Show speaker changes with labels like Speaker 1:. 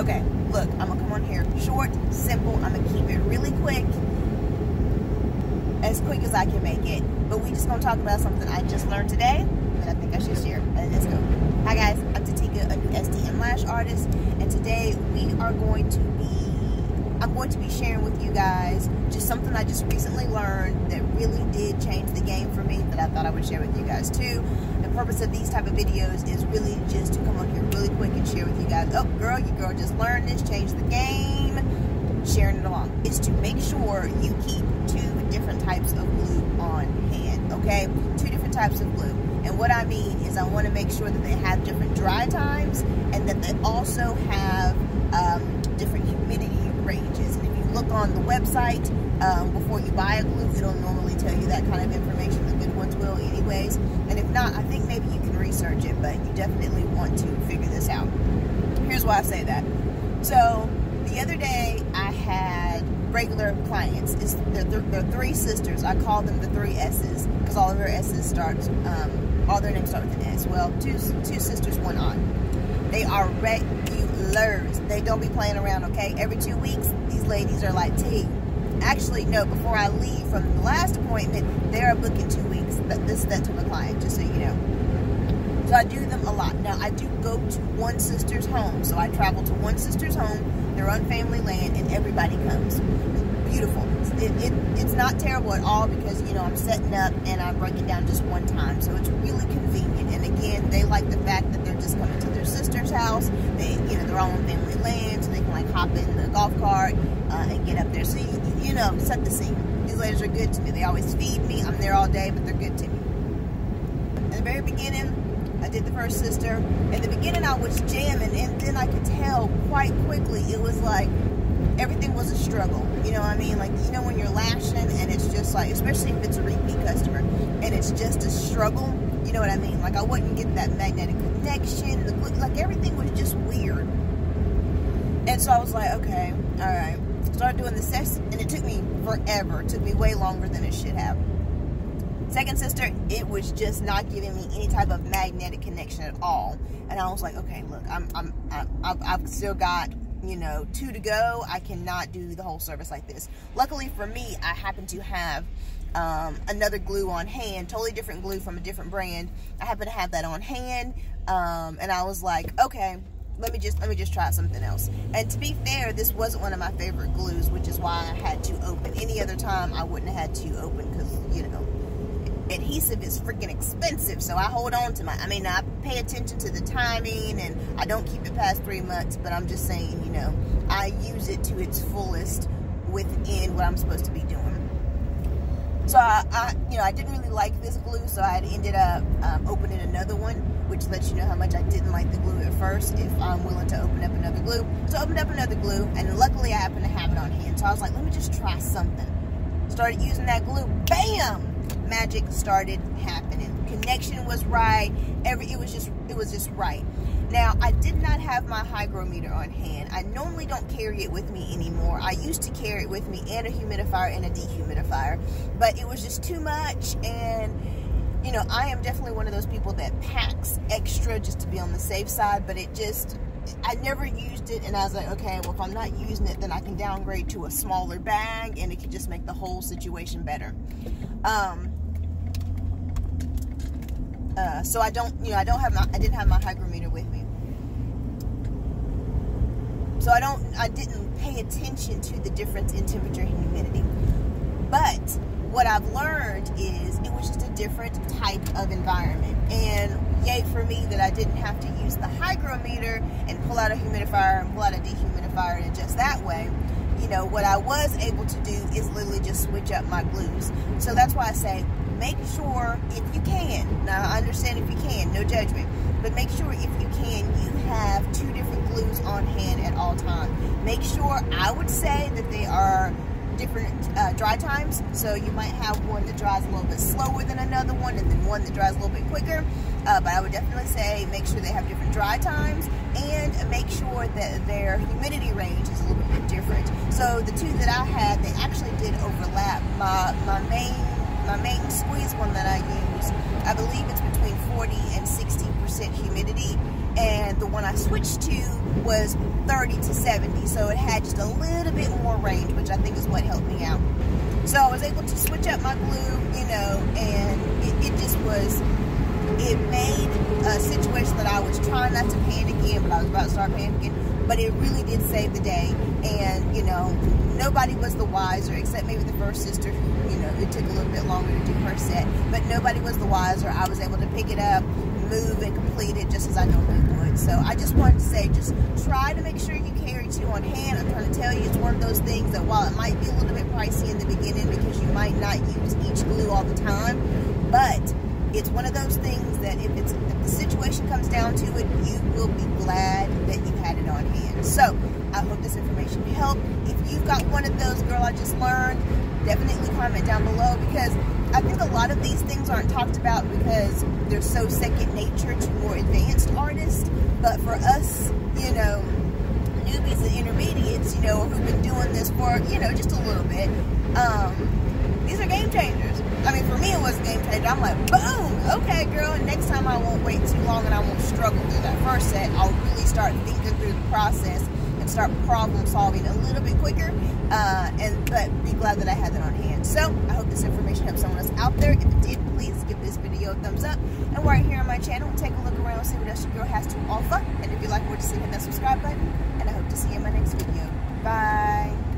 Speaker 1: Okay, look, I'm gonna come on here short, simple. I'm gonna keep it really quick, as quick as I can make it. But we just gonna talk about something I just learned today that I think I should share. Let's go. Hi guys, I'm Tatika, a new SD and lash artist, and today I'm going to be sharing with you guys just something I just recently learned that really did change the game for me, that I thought I would share with you guys too. The purpose of these type of videos is really just to come on here really quick and share with you guys, oh girl, your girl just learned this, changed the game, sharing it along, is to make sure you keep 2 different types of glue on hand, okay? 2 different types of glue. And what I mean is I want to make sure that they have different dry times and that they also have different humidity ranges. And if you look on the website before you buy a glue, it'll normally tell you that kind of information. The good ones will anyways. And if not, I think maybe you can research it, but you definitely want to figure this out. Here's why I say that. So the other day I had regular clients. They're 3 sisters. I call them the 3 S's because all of their S's all their names start with an S. Well, two sisters, 1 aunt. They are regulars. They don't be playing around, okay? Every 2 weeks, these ladies are like, T. Actually, no, before I leave from the last appointment, they're booking 2 weeks. This is that type of client, just so you know. So I do them a lot. Now, I do go to one sister's home. So I travel to one sister's home. They're on family land, and everybody comes. Beautiful. It's not terrible at all because, you know, I'm setting up and I break it down just one time. So it's really convenient. And again, they like the fact that they're just coming to their sister's house. They're all on family land, so they can like hop in the golf cart and get up there. So, you know, set the scene. These ladies are good to me. They always feed me. I'm there all day, but they're good to me. In the very beginning, I did the first sister. In the beginning, I was jamming, and then I could tell quite quickly it was like everything was a struggle. You know what I mean? Like, you know, when you're lashing and it's just like, especially if it's a repeat customer, and it's just a struggle. You know what I mean? Like, I wouldn't get that magnetic connection. Like, everything was just weird. And so I was like, okay, all right. Started doing the session, and it took me forever. It took me way longer than it should have. Second sister, it was just not giving me any type of magnetic connection at all. And I was like, okay, look, I've still got, you know, 2 to go. I cannot do the whole service like this. Luckily for me, I happen to have another glue on hand, totally different glue from a different brand. I happen to have that on hand, and I was like, okay, let me just try something else. And to be fair, this wasn't one of my favorite glues, which is why I had to open. Any other time, I wouldn't have had to open because, you know, adhesive is freaking expensive, so I hold on to I pay attention to the timing, and I don't keep it past 3 months, but I'm just saying, you know, I use it to its fullest within what I'm supposed to be doing. So you know, I didn't really like this glue, so I ended up opening another one, which lets you know how much I didn't like the glue at first, if I'm willing to open up another glue. So I opened up another glue, and luckily I happened to have it on hand, so I was like, let me just try something. Started using that glue, bam! Magic started happening. Connection was right. It was just right. Now, I did not have my hygrometer on hand. I normally don't carry it with me anymore. I used to carry it with me, and a humidifier and a dehumidifier, but it was just too much. And you know, I am definitely one of those people that packs extra just to be on the safe side, but I never used it, and I was like, okay, well, if I'm not using it, then I can downgrade to a smaller bag, and it could just make the whole situation better. So I didn't have my hygrometer with me. So I didn't pay attention to the difference in temperature and humidity. But what I've learned is it was just a different type of environment. And yay for me that I didn't have to use the hygrometer and pull out a humidifier and pull out a dehumidifier and adjust that way. You know, what I was able to do is literally just switch up my glues. So that's why I say, make sure if you can, now I understand if you can, no judgment, but make sure if you can, you have 2 different glues on hand at all times. Make sure, I would say that they are different dry times, so you might have one that dries a little bit slower than another one, and then one that dries a little bit quicker, but I would definitely say make sure they have different dry times, and make sure that their humidity range is a little bit different. So the 2 that I had, they actually did overlap. My main squeeze one that I use, I believe it's between 40 and 60% humidity, and the one I switched to was 30 to 70, so it had just a little bit more range, which I think is what helped me out. So I was able to switch up my glue, you know, and it just was, it made a situation that I was trying not to panic in, but I was about to start panicking, but it really did save the day. And, you know, nobody was the wiser, except maybe the first sister who, you know, it took a little bit longer to do her set, but nobody was the wiser. I was able to pick it up, move, and complete it just as I normally would. So I just wanted to say, just try to make sure you carry two on hand. I'm trying to tell you, it's one of those things that while it might be a little bit pricey in the beginning because you might not use each glue all the time, but it's one of those things that if the situation comes down to it, you will be glad that you had it on hand. So I hope this information helped. If you've got one of those, girl, I just learned, definitely comment down below, because I think a lot of these things aren't talked about because they're so second nature to more advanced artists. But for us, you know, newbies and intermediates, you know, who've been doing this for, you know, just a little bit, these are game changers. I mean, for me, it was a game changer. I'm like, boom, okay, girl, and next time I won't wait too long and I won't struggle through that first set. I'll really start thinking through the process and start problem solving a little bit quicker, but be glad that I had that on hand. So I hope this information helps someone else out there. If it did, please give this video a thumbs up, and while you're here on my channel, take a look around and see what else your girl has to offer. And if you like what you see, hit that subscribe button, and I hope to see you in my next video. Bye.